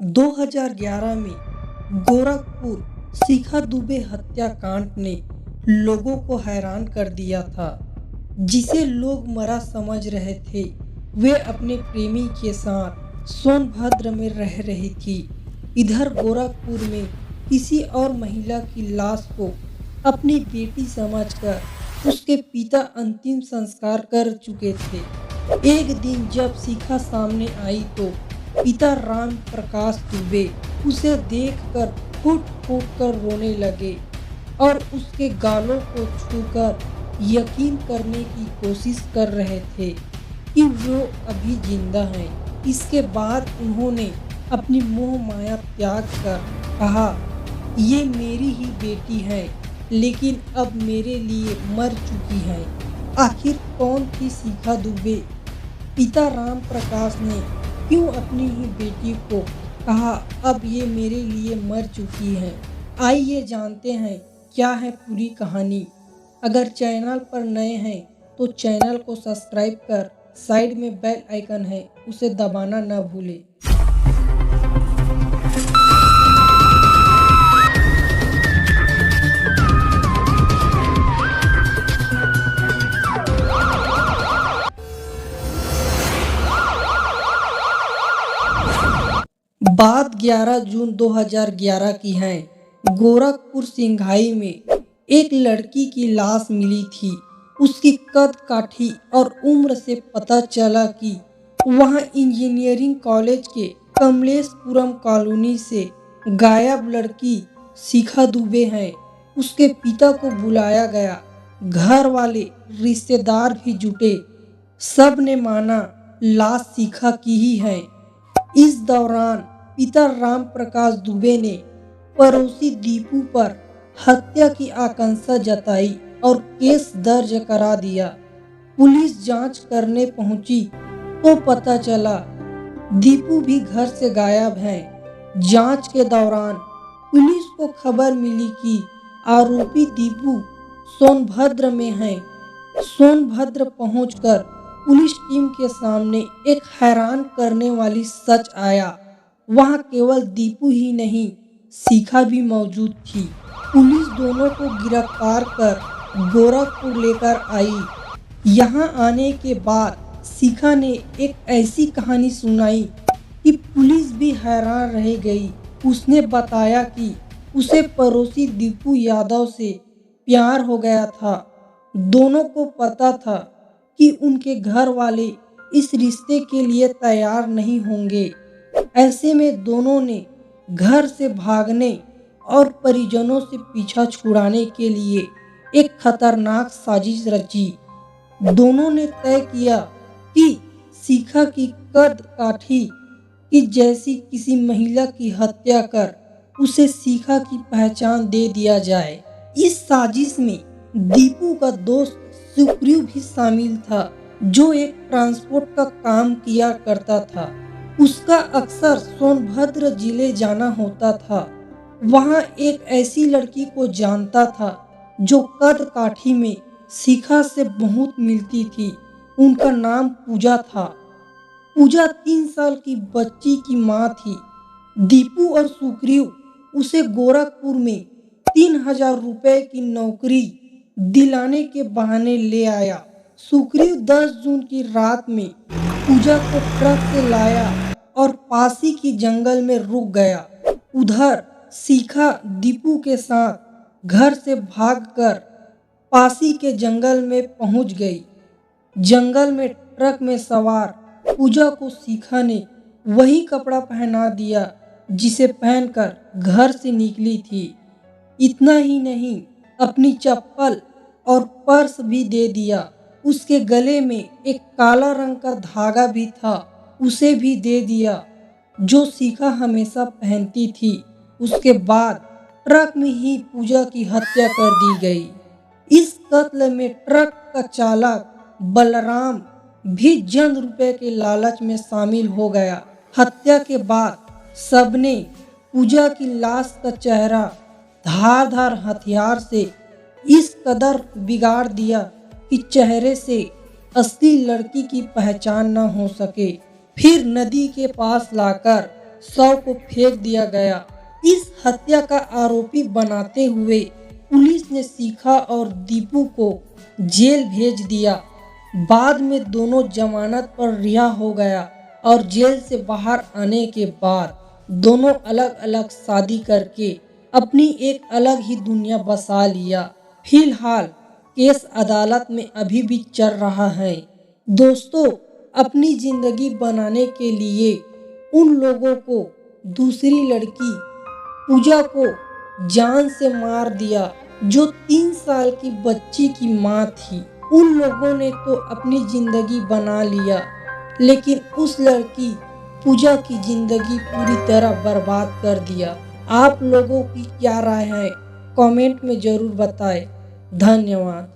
2011 में गोरखपुर शिखा दुबे हत्याकांड ने लोगों को हैरान कर दिया था। जिसे लोग मरा समझ रहे थे, वे अपने प्रेमी के साथ सोनभद्र में रह रही थी। इधर गोरखपुर में किसी और महिला की लाश को अपनी बेटी समझकर उसके पिता अंतिम संस्कार कर चुके थे। एक दिन जब शिखा सामने आई तो पिता राम प्रकाश दुबे उसे देखकर फूट फूट कर रोने लगे और उसके गालों को छूकर यकीन करने की कोशिश कर रहे थे कि वो अभी जिंदा हैं। इसके बाद उन्होंने अपनी मोह माया त्याग कर कहा, ये मेरी ही बेटी है, लेकिन अब मेरे लिए मर चुकी है। आखिर कौन थी शिखा दुबे? पिता राम प्रकाश ने क्यों अपनी ही बेटी को कहा, अब ये मेरे लिए मर चुकी है? आइए जानते हैं क्या है पूरी कहानी। अगर चैनल पर नए हैं तो चैनल को सब्सक्राइब कर साइड में बेल आइकन है, उसे दबाना न भूलें। बात 11 जून 2011 की है। गोरखपुर सिंघाई में एक लड़की की लाश मिली थी। उसकी कद काठी और उम्र से पता चला कि वह इंजीनियरिंग कॉलेज के कमलेशपुरम कॉलोनी से गायब लड़की शिखा दुबे है। उसके पिता को बुलाया गया। घर वाले रिश्तेदार भी जुटे। सब ने माना लाश शिखा की ही है। इस दौरान पिता राम प्रकाश दुबे ने पड़ोसी दीपू पर हत्या की आशंका जताई और केस दर्ज करा दिया। पुलिस जांच करने पहुंची तो पता चला दीपू भी घर से गायब है। जांच के दौरान पुलिस को खबर मिली कि आरोपी दीपू सोनभद्र में है। सोनभद्र पहुंचकर पुलिस टीम के सामने एक हैरान करने वाली सच आया। वहां केवल दीपू ही नहीं, शिखा भी मौजूद थी। पुलिस दोनों को गिरफ्तार कर गोरखपुर लेकर आई। यहां आने के बाद शिखा ने एक ऐसी कहानी सुनाई कि पुलिस भी हैरान रह गई। उसने बताया कि उसे पड़ोसी दीपू यादव से प्यार हो गया था। दोनों को पता था कि उनके घर वाले इस रिश्ते के लिए तैयार नहीं होंगे। ऐसे में दोनों ने घर से भागने और परिजनों से पीछा छुड़ाने के लिए एक खतरनाक साजिश रची। दोनों ने तय किया कि शिखा की कद काठी की जैसी किसी महिला की हत्या कर उसे शिखा की पहचान दे दिया जाए। इस साजिश में दीपू का दोस्त सुग्रीव भी शामिल था, जो एक ट्रांसपोर्ट का काम किया करता था। उसका अक्सर सोनभद्र जिले जाना होता था। वहां एक ऐसी लड़की को जानता था जो कद काठी में शिखा से बहुत मिलती थी। उनका नाम पूजा था। पूजा 3 साल की बच्ची की मां थी। दीपू और सुग्रीव उसे गोरखपुर में 3000 रुपए की नौकरी दिलाने के बहाने ले आया। सुग्रीव 10 जून की रात में पूजा को ट्रक से लाया और पासी की जंगल में रुक गया। उधर शिखा दीपू के साथ घर से भागकर पासी के जंगल में पहुंच गई। जंगल में ट्रक में सवार पूजा को शिखा ने वही कपड़ा पहना दिया जिसे पहनकर घर से निकली थी। इतना ही नहीं, अपनी चप्पल और पर्स भी दे दिया। उसके गले में एक काला रंग का धागा भी था, उसे भी दे दिया, जो शिखा हमेशा पहनती थी। उसके बाद ट्रक में ही पूजा की हत्या कर दी गई। इस कत्ल में ट्रक का चालक बलराम भी चंद रुपए के लालच में शामिल हो गया। हत्या के बाद सबने पूजा की लाश का चेहरा धारदार हथियार से इस कदर बिगाड़ दिया कि चेहरे से असली लड़की की पहचान न हो सके। फिर नदी के पास लाकर शव को फेंक दिया गया। इस हत्या का आरोपी बनाते हुए पुलिस ने शिखा और दीपू को जेल भेज दिया। बाद में दोनों जमानत पर रिहा हो गया और जेल से बाहर आने के बाद दोनों अलग अलग शादी करके अपनी एक अलग ही दुनिया बसा लिया। फिलहाल केस अदालत में अभी भी चल रहा है। दोस्तों, अपनी जिंदगी बनाने के लिए उन लोगों को दूसरी लड़की पूजा को जान से मार दिया जो 3 साल की बच्ची की माँ थी। उन लोगों ने तो अपनी जिंदगी बना लिया, लेकिन उस लड़की पूजा की जिंदगी पूरी तरह बर्बाद कर दिया। आप लोगों की क्या राय है? कमेंट में जरूर बताएं। धन्यवाद।